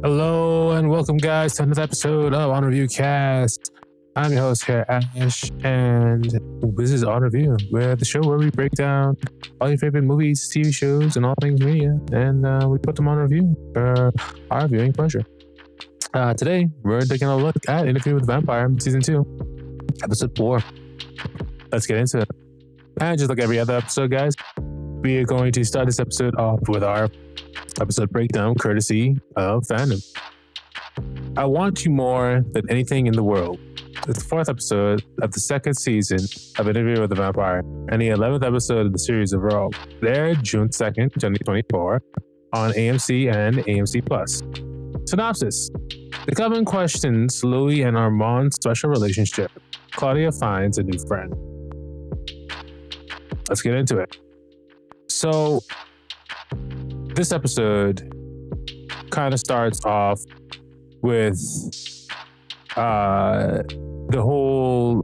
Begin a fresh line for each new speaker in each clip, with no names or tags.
Hello and welcome, guys, to another episode of OnReviewCast. I'm your host here, Ash, and this is On Review, the show where we break down all your favorite movies, TV shows, and all things media, and we put them on review for our viewing pleasure. Today, we're taking a look at Interview with Vampire, Season 2, Episode 4. Let's get into it. And just like every other episode, guys, we are going to start this episode off with our episode breakdown courtesy of fandom. I Want You More Than Anything in the World. It's the fourth episode of the second season of Interview with the Vampire and the 11th episode of the series overall. There, June 2nd, 2024 on AMC and AMC Plus. Synopsis. The coven questions Louis and Armand's special relationship. Claudia finds a new friend. Let's get into it. So, this episode kind of starts off with the whole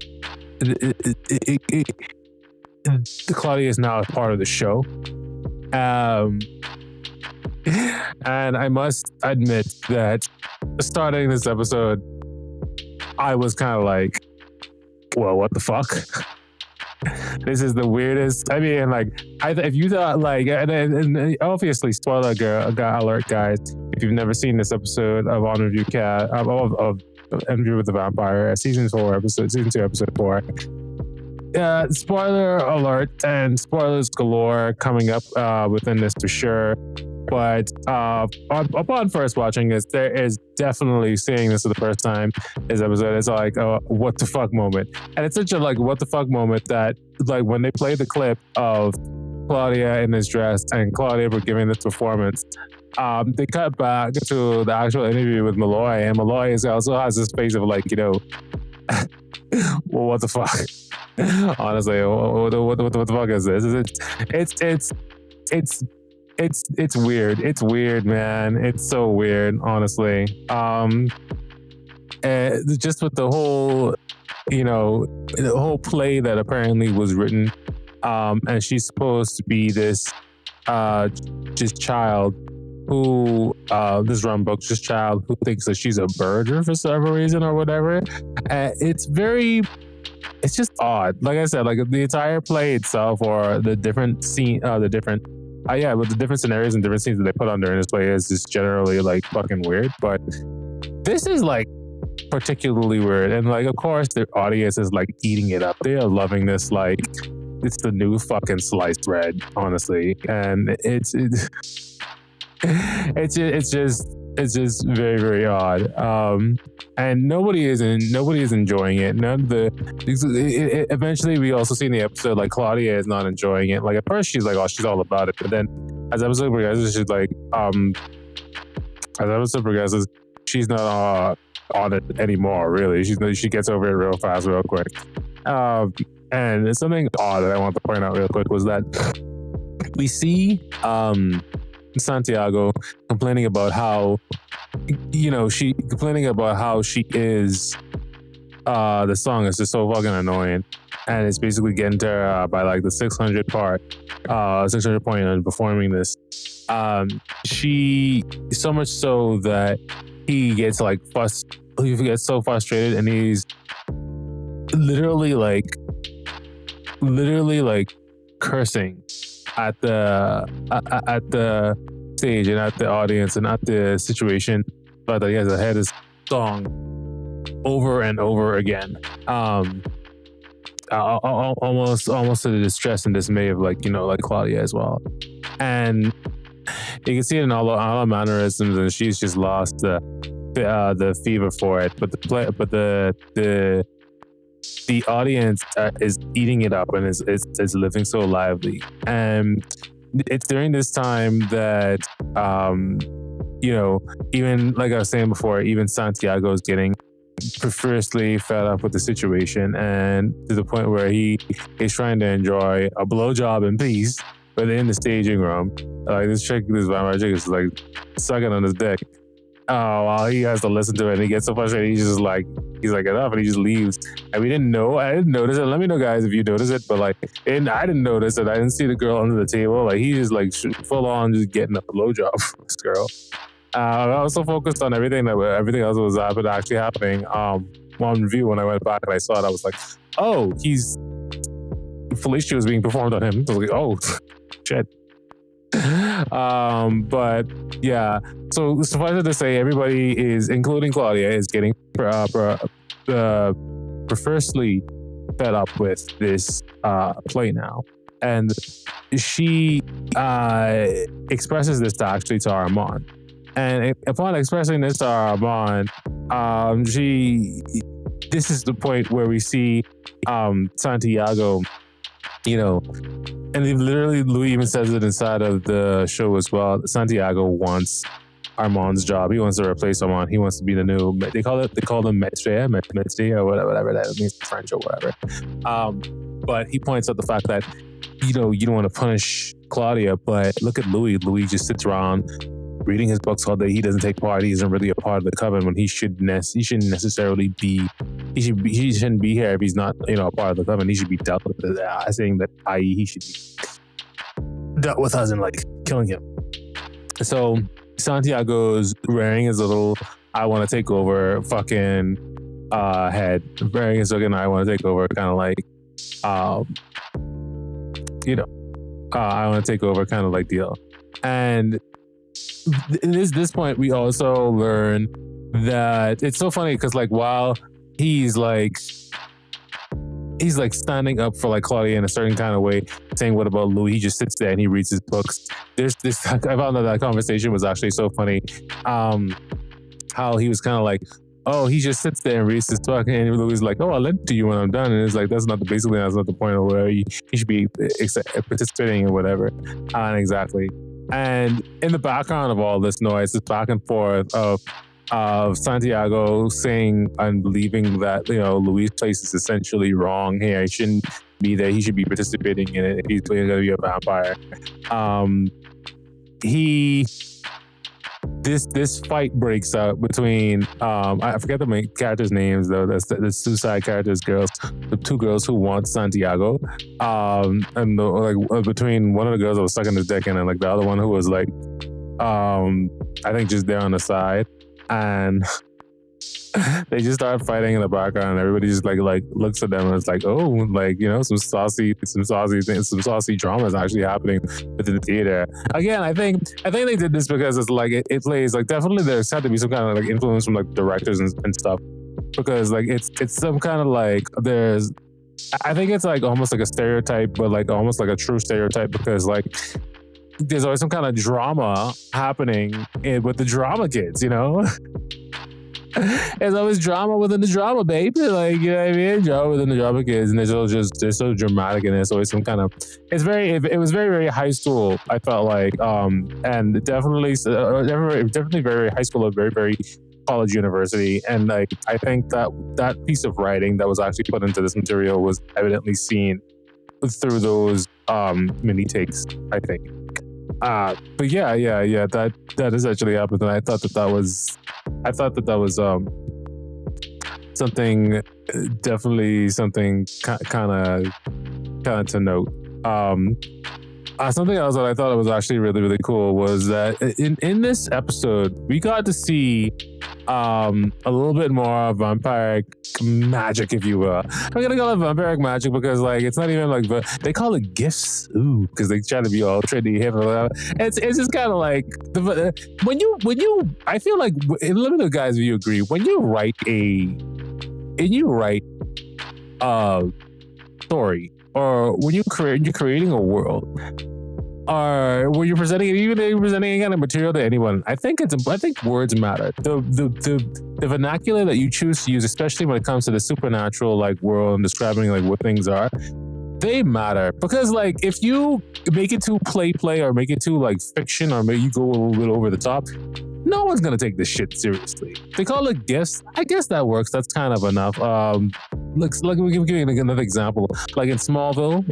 Claudia is now a part of the show, and I must admit that starting this episode, I was kind of like, well, what the fuck? This is the weirdest. I mean, like, if you thought, like, and obviously, spoiler alert, guys. If you've never seen this episode of OnReviewCast of Interview with the Vampire, season 2, episode 4. Spoiler alert and spoilers galore coming up within this for sure. But upon first watching this, there is definitely seeing this for the first time. This episode is like a what the fuck moment, and it's such a like what the fuck moment that like when they play the clip of Claudia in this dress and Claudia for giving this performance, they cut back to the actual interview with Malloy, and Malloy also has this face of like, you know, well, what the fuck? Honestly, what the fuck is this? It's weird. It's weird, man. It's so weird, honestly. Just with the whole, you know, the whole play that apparently was written, and she's supposed to be this just child who this rambunctious child who thinks that she's a bird for some reason or whatever. It's just odd. Like I said, like the entire play itself, or the different scene, with the different scenarios and different scenes that they put on during this play is just generally like fucking weird. But this is like particularly weird, and like of course the audience is like eating it up. They are loving this. Like it's the new fucking sliced bread, honestly, and it's just very, very odd. And nobody is enjoying it. Eventually we also see in the episode like Claudia is not enjoying it. Like at first she's like, oh, she's all about it, but then as the episode progresses, she's like, she's not on it anymore. Really, she gets over it real fast, real quick. And something odd that I want to point out real quick was that we see Santiago complaining about how, you know, she is the song is just so fucking annoying, and it's basically getting to her by like the 600 point on performing this. She so much so that he gets like he gets so frustrated, and he's literally like cursing at the stage and at the audience and at the situation, but he has had this song over and over again, almost to the distress and dismay of like, you know, like Claudia as well. And you can see it in all her mannerisms, and she's just lost the fever for it. But the audience is eating it up, and is living so lively. And it's during this time that, you know, even like I was saying before, even Santiago is getting fiercely fed up with the situation, and to the point where he is trying to enjoy a blowjob in peace within the staging room. Like this vampire chick is like sucking on his dick. While he has to listen to it, and he gets so frustrated, he's like enough, and he just leaves. And I didn't notice it. Let me know, guys, if you notice it. But like, and I didn't notice it. I didn't see the girl under the table. Like he just like full on just getting a blowjob from this girl. I was so focused on everything else that was actually happening. On review, when I went back and I saw it, I was like, oh, Felicia was being performed on him. I was like, oh, shit. But yeah, so suffice it to say, everybody is, including Claudia, is getting perversely fed up with this play now, and she expresses this to Armand, and upon expressing this to Armand, this is the point where we see Santiago, and literally Louis even says it inside of the show as well. Santiago wants Armand's job. He wants to replace Armand. He wants to be the new, they call them maître or whatever that means, French or whatever. But he points out the fact that, you don't want to punish Claudia, but look at Louis. Louis just sits around reading his books all day. He doesn't take part. He isn't really a part of the coven when he shouldn't necessarily be. He shouldn't be here if he's not, a part of the coven. He should be dealt with. Saying that, i.e., he should be dealt with as in like killing him. So Santiago's wearing his little "I want to take over" fucking head, wearing his fucking "I want to take over" kind of like, I want to take over kind of like deal. And in this point, we also learn that it's so funny because like while he's like standing up for like Claudia in a certain kind of way, saying what about Louis, he just sits there and he reads his books. There's this, I found that conversation was actually so funny. How he was kind of like, oh, he just sits there and reads his book, and Louis is like, oh, I'll lend it to you when I'm done. And it's like, that's not the point of where he should be participating in whatever. Exactly. And in the background of all this noise, this back and forth of Santiago saying and believing that, Louis' place is essentially wrong here. He shouldn't be there. He should be participating in it if he's going to be a vampire. This fight breaks out between I forget the main characters' names though. That's the two side characters, the two girls who want Santiago, and between one of the girls that was stuck in his dick and then like the other one who was like, I think just there on the side, and they just start fighting in the background, and everybody just like looks at them and it's like, oh, like, some saucy drama is actually happening within the theater. Again, I think they did this because it's like it plays like, definitely there's had to be some kind of like influence from like directors and stuff, because like it's some kind of like I think it's like almost like a stereotype, but like almost like a true stereotype, because like there's always some kind of drama happening with the drama kids, There's always drama within the drama, baby. Like, you know what I mean? Drama within the drama kids, and they're so dramatic, and there's always some kind of. It was very, very high school. I felt like, and definitely very high school, very, very college, university, and like I think that piece of writing that was actually put into this material was evidently seen through those mini takes, I think. But yeah, that has actually happened, and I thought that was something, definitely something kind of to note. Something else that I thought was actually really, really cool was that in this episode we got to see a little bit more vampiric magic, if you will. I'm gonna call it vampiric magic because like it's not even like, they call it gifts, because they try to be all trendy hip or whatever. It's just kind of like when you I feel like, let me know guys if you agree, when you write a story, or when you're creating a world, or when you're presenting any kind of material to anyone, I think words matter. The vernacular that you choose to use, especially when it comes to the supernatural like world and describing like what things are, they matter. Because like if you make it too play or make it too like fiction, or maybe you go a little bit over the top, no one's gonna take this shit seriously. They call it gifts. I guess that works. That's kind of enough. Like we'll give you another example. Like in Smallville,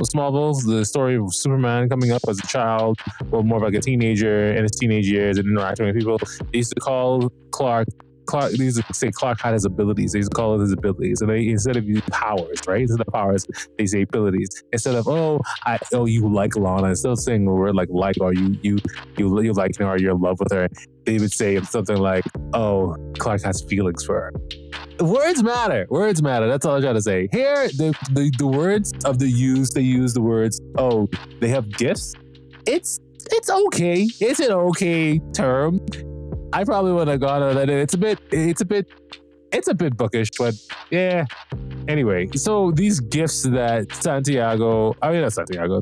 the story of Superman coming up as a child, or more of like a teenager in his teenage years and interacting with people. They used to call Clark Clark, they used to say Clark had his abilities. They used to call it his abilities. And they, instead of using powers, right? Instead of powers, they say abilities. Instead of, you like Lana, instead of saying the word like, or you like her, or you're in love with her, they would say something like, oh, Clark has feelings for her. Words matter. Words matter. That's all I'm trying to say. Here, the words of they use the words, oh, they have gifts. It's okay. It's an okay term. I probably would have gone on that. It's a bit bookish, but yeah. Anyway, so these gifts that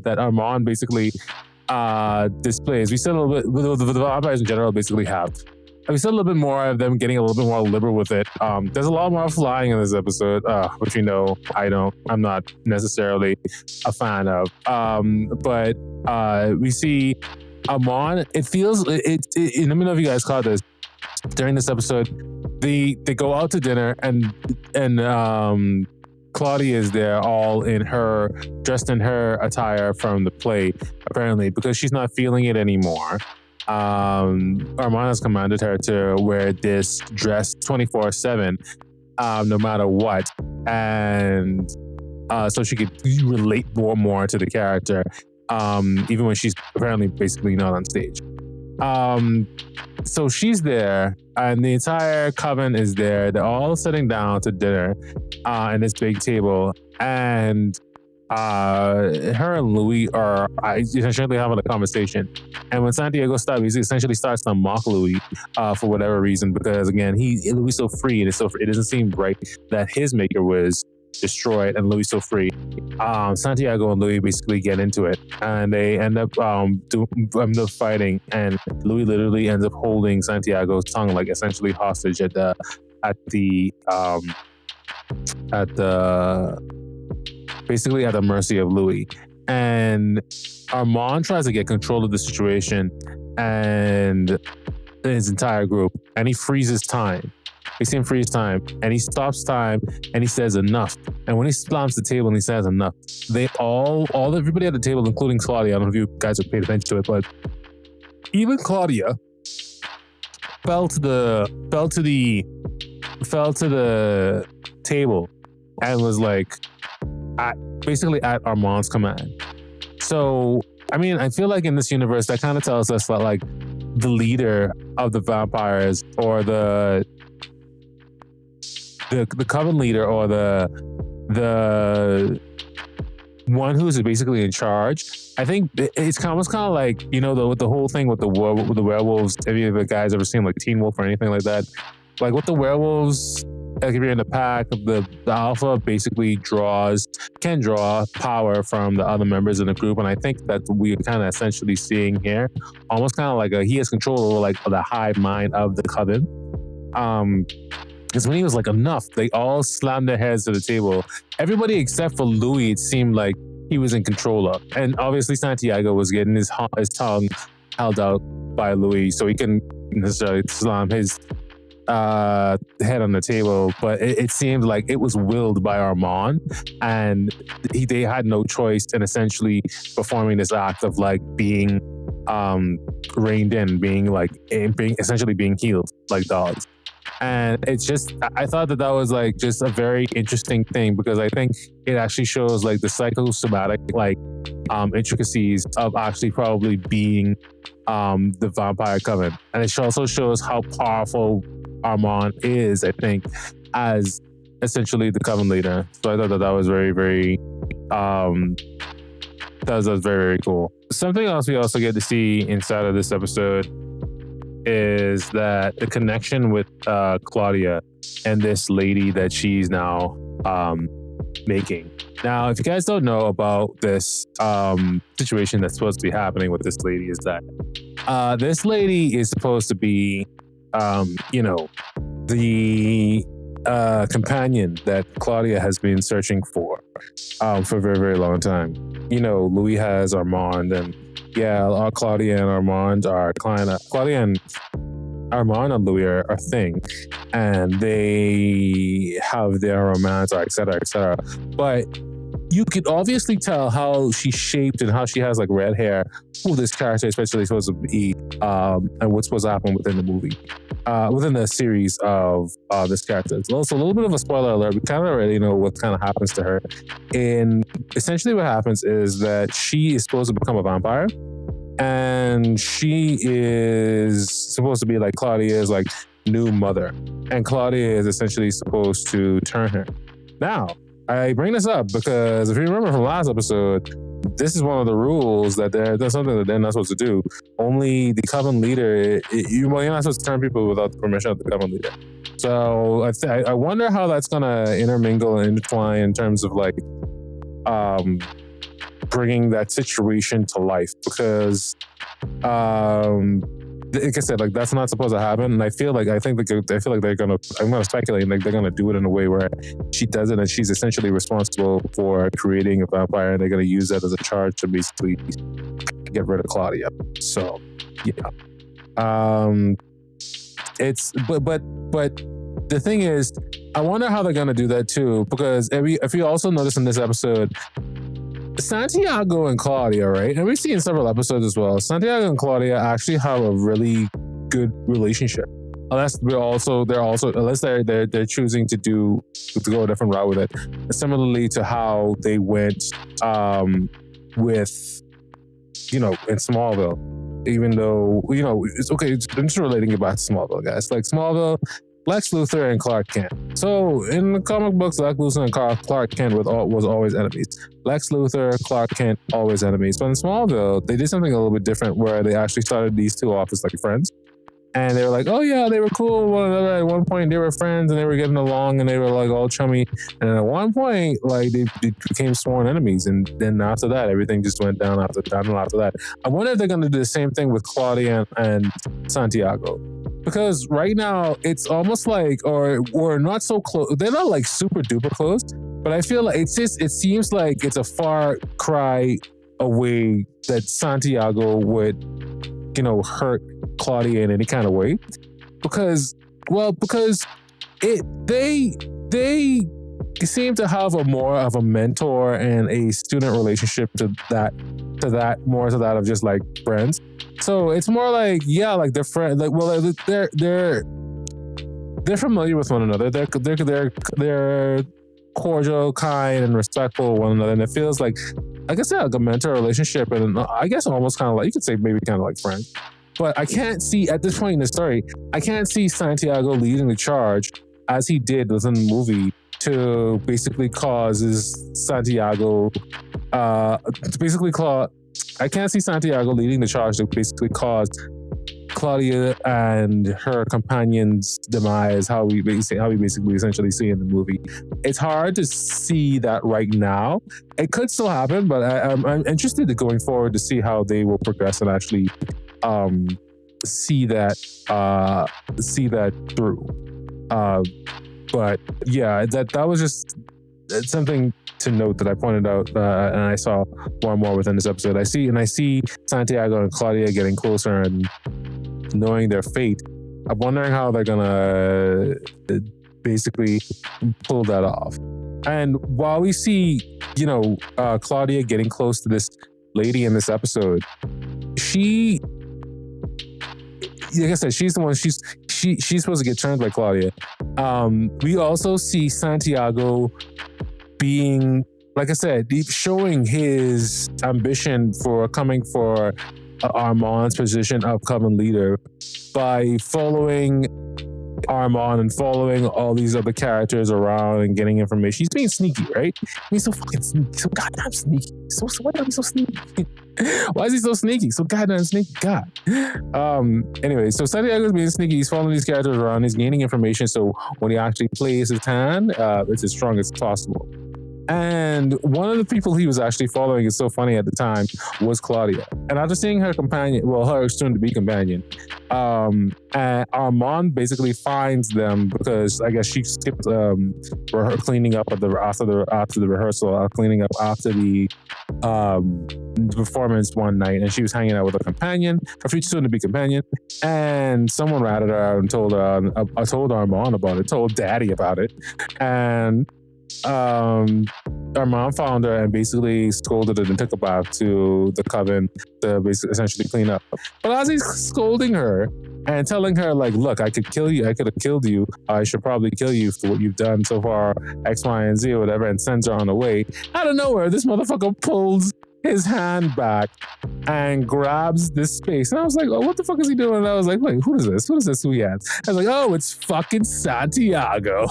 that Armand basically displays, we said a little bit with the vampires in general basically have. We said a little bit more of them getting a little bit more liberal with it. There's a lot more flying in this episode, which I'm not necessarily a fan of. But we see Armand, it feels, let me know if you guys caught this, during this episode, they go out to dinner and Claudia is there all dressed in her attire from the play, apparently, because she's not feeling it anymore. Armand has commanded her to wear this dress 24/7, no matter what, and so she could relate more to the character, even when she's apparently basically not on stage. So she's there, and the entire coven is there. They're all sitting down to dinner at this big table, and her and Louis are essentially having a conversation. And when Santiago stops, he essentially starts to mock Louis for whatever reason, because again, Louis is so free, and it doesn't seem right that his maker was destroyed and Louis so free. Santiago and Louis basically get into it, and they end up fighting, and Louis literally ends up holding Santiago's tongue like essentially hostage at the basically at the mercy of Louis. And Armand tries to get control of the situation and his entire group, and he freezes time. We see him freeze time, and he stops time, and he says enough. And when he slams the table and he says enough, everybody at the table, including Claudia, I don't know if you guys have paid attention to it, but even Claudia fell to the table and was like, basically at Armand's command. So, I mean, I feel like in this universe, that kind of tells us that like the leader of the vampires, or the coven leader, or the one who's basically in charge. I think it's almost kind of like, the whole thing with the werewolves. Have you guys ever seen like Teen Wolf or anything like that? Like with the werewolves, like if you're in the pack, the alpha basically can draw power from the other members in the group, and I think that we're kind of essentially seeing here, almost kind of like he has control over like the hive mind of the coven. Because when he was like enough, they all slammed their heads to the table. Everybody except for Louis, it seemed like he was in control of, and obviously Santiago was getting his tongue held out by Louis, so he couldn't necessarily slam his head on the table, but it seemed like it was willed by Armand, and they had no choice in essentially performing this act of like being reined in, being essentially being healed like dogs. And it's just, I thought that was like just a very interesting thing, because I think it actually shows like the psychosomatic intricacies of actually probably being the vampire coven. And it also shows how powerful Armand is, I think, as essentially the coven leader. So I thought that was very, very that was very, very cool. Something else we also get to see inside of this episode is that the connection with Claudia and this lady that she's now making. Now, if you guys don't know about this situation that's supposed to be happening with this lady, is that this lady is supposed to be, the companion that Claudia has been searching for a very, very long time. Louis has Armand, and Claudia and Armand are Claudia and Armand and Louis are a thing, and they have their romance, or et cetera, et cetera. But you could obviously tell how she's shaped and how she has like red hair, who this character especially supposed to be, and what's supposed to happen within the movie. within the series of this character. It's also a little bit of a spoiler alert. We kind of already know what kind of happens to her. And essentially what happens is that she is supposed to become a vampire. And she is supposed to be like Claudia's like new mother. And Claudia is essentially supposed to turn her. Now, I bring this up because if you remember from last episode, this is one of the rules that that's something that they're not supposed to do. Only the coven leader, you're not supposed to turn people without the permission of the coven leader. So I wonder how that's gonna intermingle and intertwine in terms of like bringing that situation to life, because like I said, like that's not supposed to happen, and I feel like they're gonna. I'm gonna speculate, like they're gonna do it in a way where she does it, and she's essentially responsible for creating a vampire, and they're gonna use that as a charge to basically get rid of Claudia. So, yeah. It's but the thing is, I wonder how they're gonna do that too, because if you also notice in this episode, Santiago and Claudia, right? And we've seen several episodes as well. Santiago and Claudia actually have a really good relationship. Unless they're choosing to go a different route with it. Similarly to how they went with, in Smallville. Even though, it's okay. I'm just relating it back to Smallville, guys. Like Smallville, Lex Luthor and Clark Kent. So in the comic books, Lex Luthor and Clark Kent was always enemies. Lex Luthor, Clark Kent, always enemies. But in Smallville, they did something a little bit different where they actually started these two off as like friends. And they were like, oh yeah, they were cool with one another. At one point, they were friends and they were getting along and they were like all chummy. And at one point, like they became sworn enemies. And then after that, everything just went down after that. I wonder if they're going to do the same thing with Claudia and Santiago. Because right now, it's almost like, or not so close. They're not like super duper close. But I feel like it seems like it's a far cry away that Santiago would, hurt Claudia in any kind of way, because they seem to have a more of a mentor and a student relationship to that of just like friends. So it's more like, yeah, like they're friends. Like, well, they're familiar with one another. They're cordial, kind, and respectful of one another, and it feels like I said, like a mentor relationship, and I guess almost kind of like, you could say maybe kind of like friends. But I can't see, at this point in the story, I can't see Santiago leading the charge as he did within the movie to basically I can't see Santiago leading the charge to basically cause Claudia and her companion's demise, how we basically essentially see in the movie. It's hard to see that right now. It could still happen, but I'm interested in going forward to see how they will progress and actually see that through. But yeah, that was just something to note that I pointed out, and I saw more and more within this episode. I see Santiago and Claudia getting closer and knowing their fate. I'm wondering how they're gonna basically pull that off. And while we see, Claudia getting close to this lady in this episode, she, like I said, she's the one. She's supposed to get turned by Claudia. We also see Santiago being, like I said, showing his ambition for coming for Armand's position of coven leader by following Armand and following all these other characters around and getting information. He's being sneaky, right? He's so fucking sneaky, so goddamn sneaky. Why is he so sneaky? Why is he so sneaky? So goddamn sneaky. God. Anyway, so Santiago's being sneaky. He's following these characters around. He's gaining information. So when he actually plays his hand, it's as strong as possible. And one of the people he was actually following, is so funny at the time, was Claudia. And after seeing her companion, her soon-to-be companion, Armand basically finds them because I guess she skipped her cleaning up after the rehearsal, cleaning up after the performance one night, and she was hanging out with her companion, her future soon-to-be companion, and someone ratted her out and told Armand about it, told Daddy about it, and Armand found her and basically scolded her and took her back to the coven to basically essentially clean up. But as he's scolding her, and telling her like, look, I could kill you. I could have killed you. I should probably kill you for what you've done so far, X, Y, and Z or whatever, and sends her on the way. Out of nowhere, this motherfucker pulls his hand back and grabs this space. And I was like, oh, what the fuck is he doing? And I was like, wait, who is this? Who is this? Who he has? I was like, oh, it's fucking Santiago.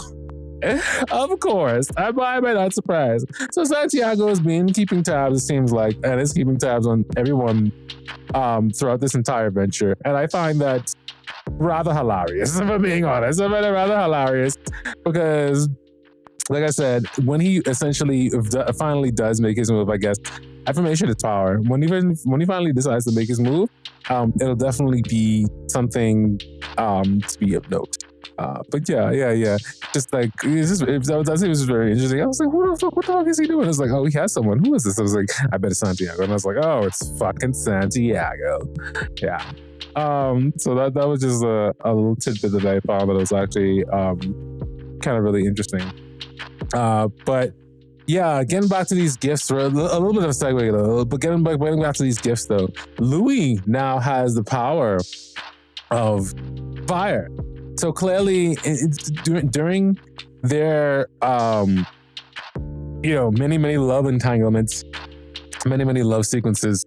Of course. I'm not surprised. So Santiago has been keeping tabs, it seems like, and is keeping tabs on everyone throughout this entire venture. And I find that rather hilarious, if I'm being honest. I find it rather hilarious because, like I said, when he essentially finally does make his move, I guess, affirmation is power. When he finally decides to make his move, it'll definitely be something to be of note. But yeah. Just like, it was very interesting. I was like, what the fuck is he doing? I was like, oh, he has someone. Who is this? I was like, I bet it's Santiago. And I was like, oh, it's fucking Santiago. Yeah. So that was just a little tidbit that I found that was actually kind of really interesting. But yeah, getting back to these gifts, a little bit of a segue though, but getting back to these gifts though, Louis now has the power of fire. So clearly, during their, many love entanglements, many love sequences,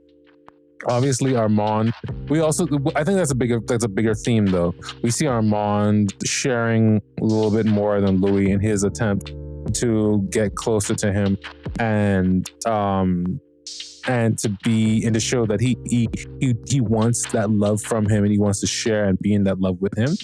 obviously Armand. I think that's a bigger theme though. We see Armand sharing a little bit more than Louis in his attempt to get closer to him and to be and to show that he wants that love from him and he wants to share and be in that love with him.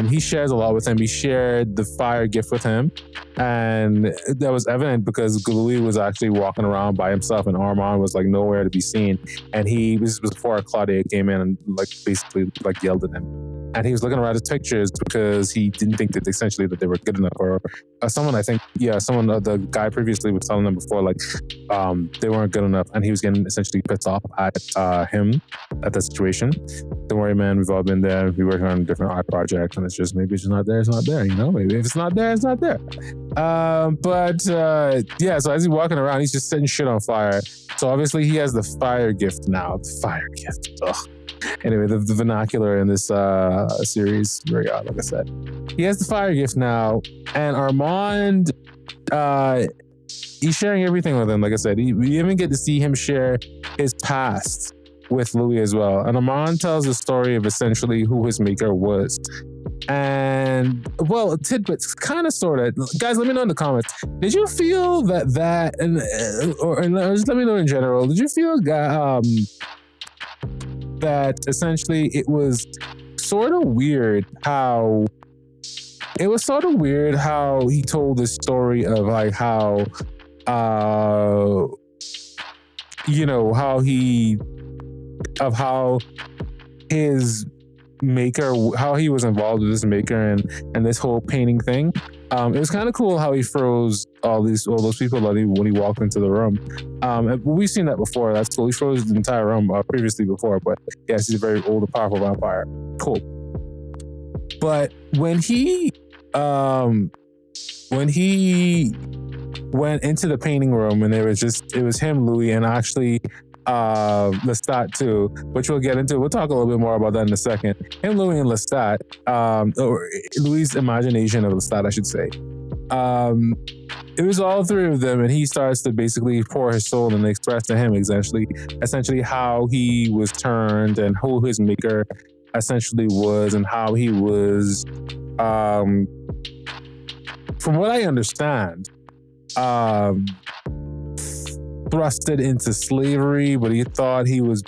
He shares a lot with him. He shared the fire gift with him, and that was evident because Louis was actually walking around by himself, and Armand was like nowhere to be seen. And this was before Claudia came in and like basically like yelled at him. And he was looking around his pictures because he didn't think that essentially that they were good enough. Or the guy previously was telling them before like they weren't good enough, and he was getting essentially pissed off at him at that situation. Don't worry, man. We've all been there. We work on different art projects, and it's just maybe it's not there. It's not there. You know, maybe if it's not there, it's not there. So as he's walking around, he's just setting shit on fire. So obviously he has the fire gift now. The fire gift. Ugh. Anyway, the vernacular in this series, very odd, like I said. He has the fire gift now, and Armand, he's sharing everything with him, like I said. We even get to see him share his past with Louis as well. And Armand tells the story of essentially who his maker was. And, well, tidbits, kind of, sort of. Guys, let me know in the comments. Did you feel that and just let me know in general, did you feel that essentially it was sort of weird how he told this story of like how his maker, how he was involved with this maker and this whole painting thing. It was kind of cool how he froze all those people when he walked into the room. We've seen that before. That's cool. He froze the entire room previously before, but yes, he's a very old and powerful vampire. Cool. But when he went into the painting room and it was him, Louis, and actually Lestat too, which we'll get into. We'll talk a little bit more about that in a second. Him, Louis, and Lestat, or Louis' imagination of Lestat, I should say. It was all three of them, and he starts to basically pour his soul and express to him essentially how he was turned and who his maker essentially was, and how he was, from what I understand, thrusted into slavery, but he thought he was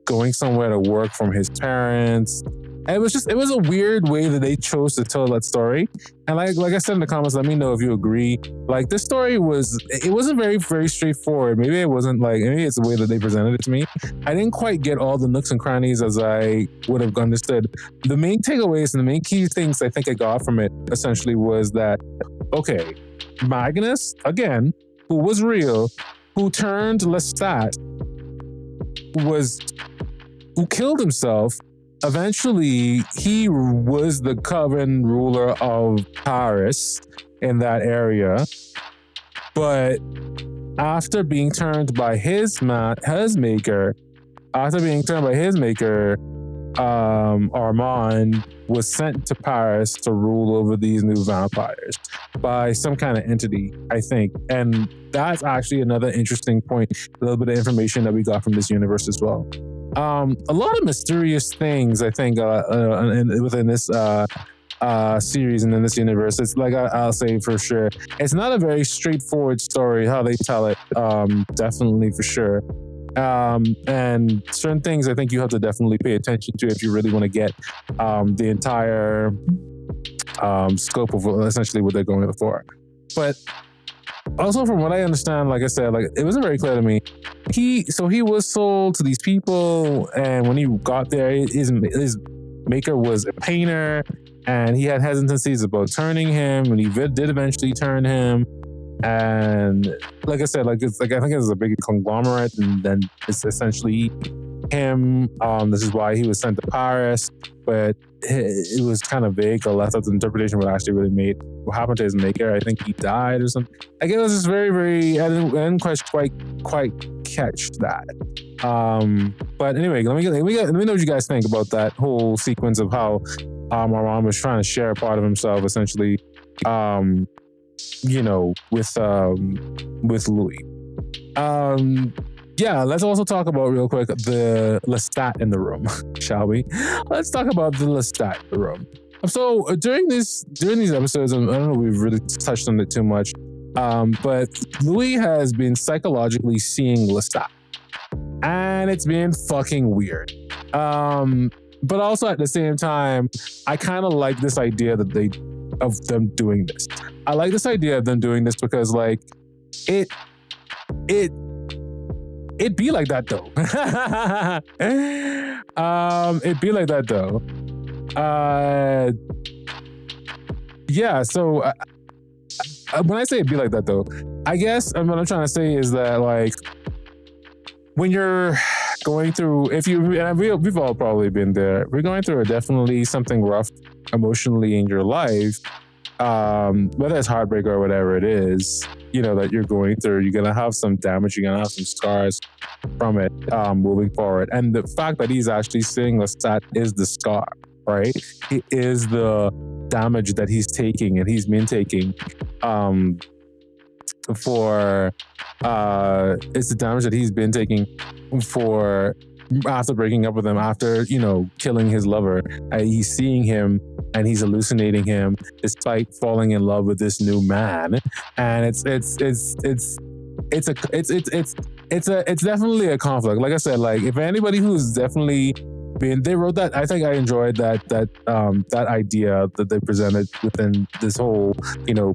going somewhere to work from his parents. And it was a weird way that they chose to tell that story. And like I said in the comments, let me know if you agree. Like, this story wasn't very, very straightforward. Maybe it's the way that they presented it to me. I didn't quite get all the nooks and crannies as I would have understood. The main takeaways and the main key things I think I got from it essentially was that, okay, Magnus, again, who was real, who turned Lestat, who killed himself. Eventually, he was the coven ruler of Paris in that area. But after being turned by his maker, Armand was sent to Paris to rule over these new vampires by some kind of entity, I think. And that's actually another interesting point, a little bit of information that we got from this universe as well. A lot of mysterious things, I think, within this series and in this universe. It's like I'll say for sure, it's not a very straightforward story how they tell it. Definitely for sure. And certain things I think you have to definitely pay attention to if you really want to get the entire scope of essentially what they're going for. But also, from what I understand, like I said, like it wasn't very clear to me. He was sold to these people, and when he got there, his maker was a painter, and he had hesitancies about turning him, and he did eventually turn him. And like I said, I think it's a big conglomerate, and then it's essentially him. This is why he was sent to Paris, but it was kind of vague. Or left out the interpretation what actually really made what happened to his maker. I think he died or something. Like it was just very, very. I didn't quite catch that. But anyway, let me know what you guys think about that whole sequence of how Armand was trying to share a part of himself, essentially. With Louis. Yeah, let's also talk about real quick the Lestat in the room, shall we? Let's talk about the Lestat in the room. So during these episodes, I don't know if we've really touched on it too much, but Louis has been psychologically seeing Lestat, and it's been fucking weird. But also at the same time, I kind of like this idea of them doing this. I like this idea of them doing this because like it be like that though. It be like that though. Yeah, so when I say it be like that though, I guess what I'm trying to say is that like when you're going through, we've all probably been there, we're going through definitely something rough emotionally in your life, whether it's heartbreak or whatever it is, that you're going through, you're gonna have some damage, you're gonna have some scars from it moving forward. And the fact that he's actually seeing Lestat is the scar, right? It is the damage that he's taking and he's been taking it's the damage that he's been taking for after breaking up with him, after killing his lover. He's seeing him and he's hallucinating him despite falling in love with this new man, and it's definitely a conflict. Like I said, like if anybody who's definitely they wrote that, I think I enjoyed that idea that they presented within this whole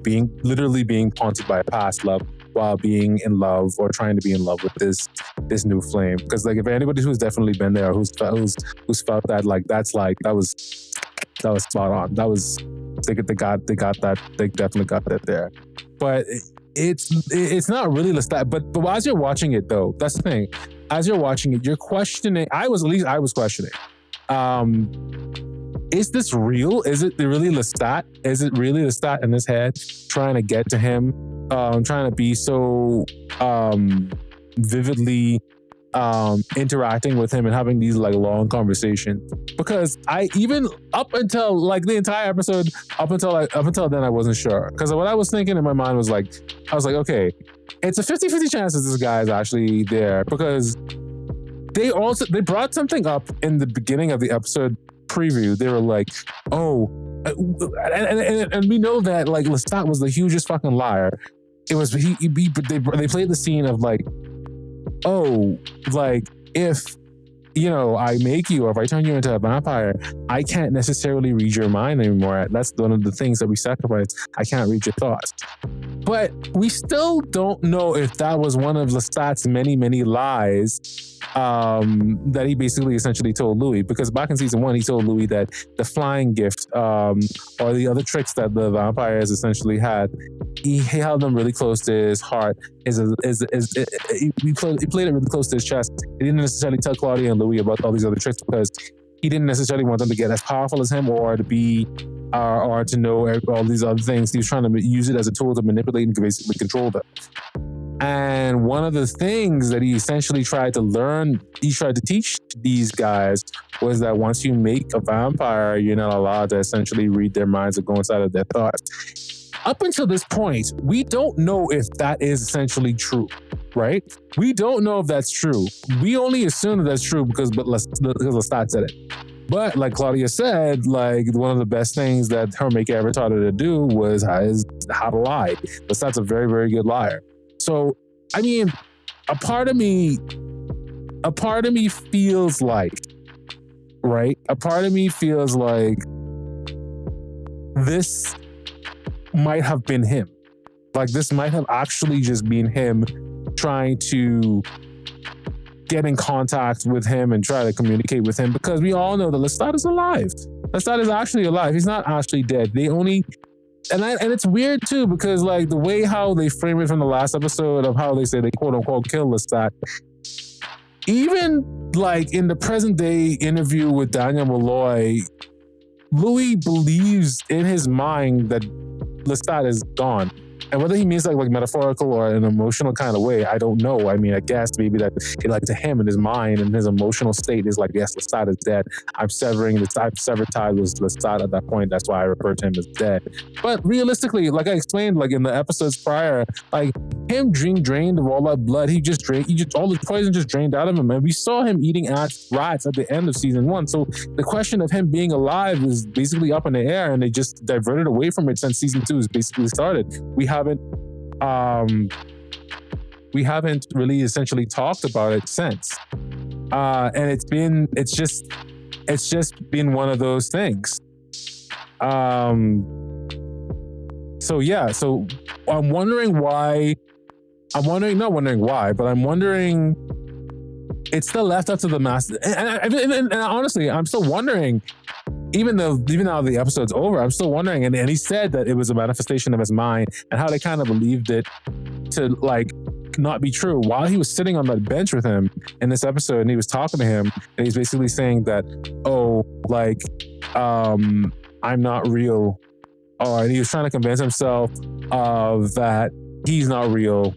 being haunted by a past love while being in love or trying to be in love with this new flame. Because like if anybody who's definitely been there, who's felt that, like that was spot on. That was they definitely got that there. But it's not really Lestat. But as you're watching it though, that's the thing. As you're watching it, you're questioning. I was questioning. Is this real? Is it really Lestat? Is it really Lestat in his head trying to get to him? Trying to be so vividly interacting with him and having these like long conversations. Because I even up until like the entire episode, up until then I wasn't sure. Because what I was thinking in my mind was like, I was like, okay, it's a 50-50 chance that this guy is actually there, because they brought something up in the beginning of the episode preview. They were like, oh, and we know that like Lestat was the hugest fucking liar. It was they played the scene of like, oh, like if I make you, or if I turn you into a vampire, I can't necessarily read your mind anymore. That's one of the things that we sacrifice. I can't read your thoughts. But we still don't know if that was one of Lestat's many, many lies that he basically essentially told Louis. Because back in season 1, he told Louis that the flying gift or the other tricks that the vampires essentially had, he held them really close to his heart. He played it really close to his chest. He didn't necessarily tell Claudia and Louis about all these other tricks because he didn't necessarily want them to get as powerful as him or to be or to know all these other things. He was trying to use it as a tool to manipulate and basically control them. And one of the things that he essentially tried to teach these guys was that once you make a vampire, you're not allowed to essentially read their minds or go inside of their thoughts. Up until this point, we don't know if that is essentially true, right? We don't know if that's true. We only assume that that's true because Lestat said it. But like Claudia said, like one of the best things that her maker ever taught her to do was how to lie. Lestat's a very, very good liar. So, I mean, a part of me feels like, right? A part of me feels like this might have been him. Like this might have actually just been him trying to get in contact with him and try to communicate with him, because we all know that Lestat is alive. Lestat is actually alive. He's not actually dead. And it's weird too, because like the way how they frame it from the last episode of how they say they quote unquote kill Lestat, even like in the present day interview with Daniel Malloy, Louis believes in his mind that Lestat is gone. And whether he means like metaphorical or an emotional kind of way, I don't know. I mean, I guess maybe that like to him in his mind and his emotional state is like, yes, Lestat is dead. I've severed ties with Lestat at that point. That's why I refer to him as dead. But realistically, like I explained, like in the episodes prior, like him being drained of all that blood, all the poison just drained out of him. And we saw him eating rats at the end of season 1. So the question of him being alive is basically up in the air, and they just diverted away from it since season 2 has basically started. We haven't really essentially talked about it since. And it's just been one of those things. So I'm wondering why. Not wondering why, but I'm wondering. It's still left up to the master. And honestly, I'm still wondering. Even now the episode's over, I'm still wondering. And he said that it was a manifestation of his mind, and how they kind of believed it to like not be true. While he was sitting on that bench with him in this episode, and he was talking to him, and he's basically saying that, I'm not real. And he was trying to convince himself of that he's not real.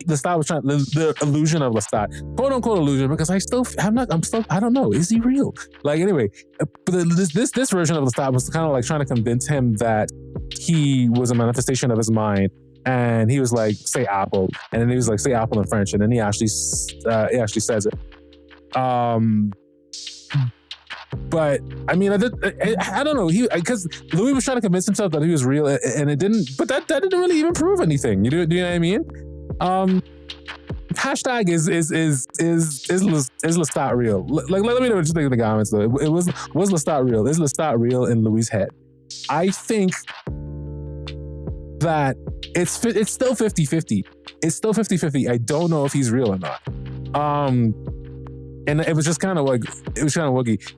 Lestat was trying the illusion of Lestat, quote unquote illusion, because I don't know, is he real? Like anyway, this version of Lestat was kind of like trying to convince him that he was a manifestation of his mind, and he was like, say apple, and then he was like, say apple in French, and then he actually says it. But I mean, I don't know. Because Louis was trying to convince himself that he was real, and it didn't. But that didn't really even prove anything. Do you know what I mean? Hashtag is Lestat real? Like, let me know what you think in the comments though. Was Lestat real? Is Lestat real in Louis' head? I think that it's still 50-50. It's still 50-50. I don't know if he's real or not. And it was just kind of like, it was kind of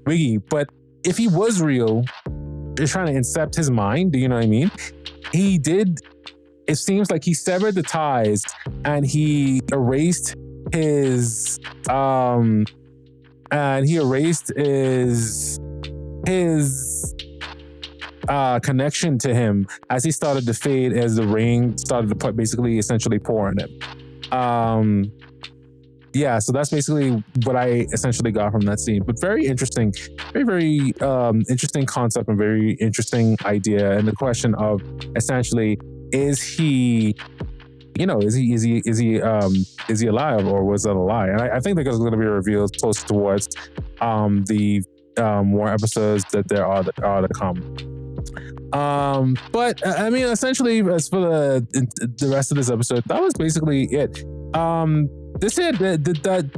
wiggy. But if he was real, they're trying to incept his mind. Do you know what I mean? He did. It seems like he severed the ties, and he erased his connection to him as he started to fade, as the rain started to basically essentially pour on him. So that's basically what I essentially got from that scene. But very interesting, very, very interesting concept and very interesting idea. And the question of essentially, is he alive, or was that a lie? And I think that is going to be revealed close towards the more episodes that there are to come. But I mean, essentially, as for the rest of this episode, that was basically it. This here that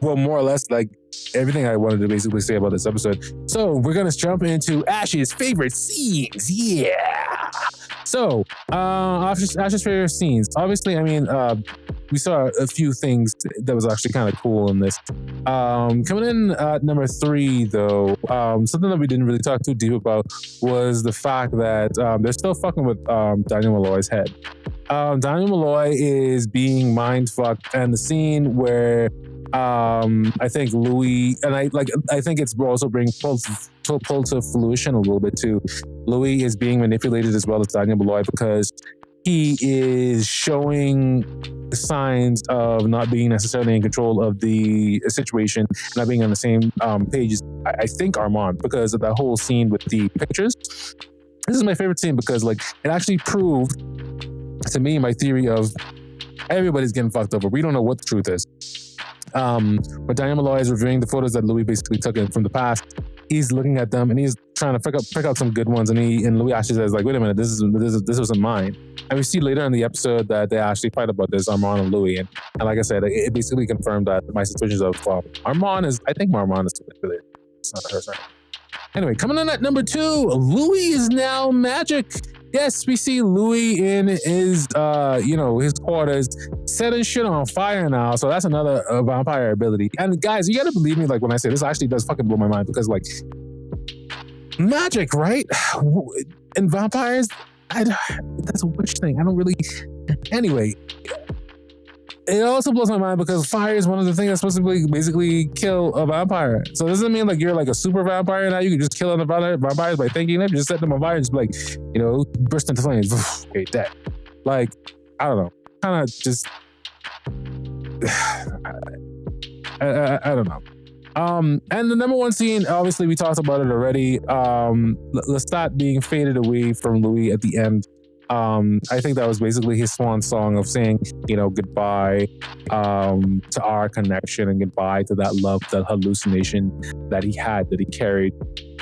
well, more or less like everything I wanted to basically say about this episode. So we're gonna jump into Ash's favorite scenes. Yeah. So Ash's favorite scenes. Obviously, I mean, we saw a few things that was actually kind of cool in this. Coming in at number 3, though, something that we didn't really talk too deep about was the fact that they're still fucking with Daniel Malloy's head. Daniel Malloy is being mind fucked, and the scene where I think Louis, and I think it's also being pulled to fruition a little bit too. Louis is being manipulated as well as Daniel Malloy, because he is showing signs of not being necessarily in control of the situation, not being on the same page as, I think, Armand, because of that whole scene with the pictures. This is my favorite scene because like it actually proved to me my theory of everybody's getting fucked over. We don't know what the truth is. But Daniel Malloy is reviewing the photos that Louis basically took in from the past. He's looking at them and he's trying to pick out some good ones. And Louis actually says like, wait a minute, this wasn't mine. And we see later in the episode that they actually fight about this, Armand and Louis. And like I said, it basically confirmed that my suspicions of Armand is related. It's not her side. Anyway, coming in at number 2, Louis is now magic. Yes, we see Louis in his, his quarters setting shit on fire now. So that's another vampire ability. And guys, you gotta believe me, like when I say this actually does fucking blow my mind because like magic, right? And vampires, that's a witch thing. I don't really. Anyway, it also blows my mind because fire is one of the things that's supposed to basically kill a vampire. So does it mean like you're like a super vampire now? You can just kill other vampires by thinking them, just set them on fire and just like, burst into flames. Okay, dead. Like, I don't know. Kind of just, I don't know. And the number 1 scene, obviously we talked about it already. Lestat being faded away from Louis at the end. I think that was basically his swan song of saying, goodbye to our connection and goodbye to that love, that hallucination that he had, that he carried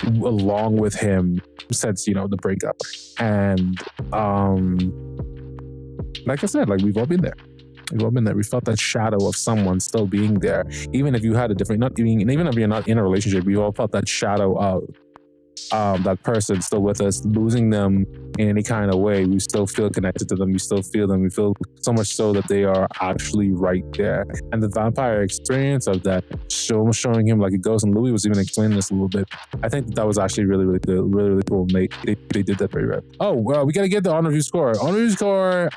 along with him since, the breakup. And like I said, like we've all been there. We felt that shadow of someone still being there. Even if you had a different, even if you're not in a relationship, we all felt that shadow of that person still with us. Losing them in any kind of way, we still feel connected to them. We still feel them. We feel so much so that they are actually right there. And the vampire experience of that, showing him like a ghost, and Louis was even explaining this a little bit. I think that was actually really, really good, really, really cool. They did that very well. Oh, well, we got to get the on-review score. On-review score,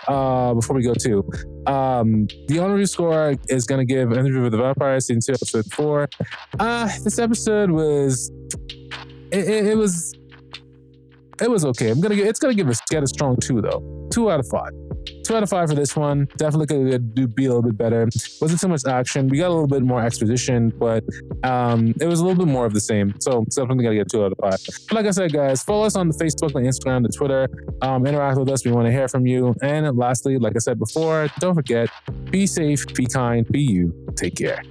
before we go to, the on-review score is going to give Interview with the Vampire, Season 2, Episode 4. This episode was... It was okay. It's gonna get a strong 2 though. 2 out of 5. 2 out of 5 for this one. Definitely could be a little bit better. Wasn't so much action. We got a little bit more exposition, but it was a little bit more of the same. So definitely gotta get 2 out of 5. But like I said, guys, follow us on the Facebook, the Instagram, the Twitter. Interact with us. We want to hear from you. And lastly, like I said before, don't forget, be safe, be kind, be you. Take care.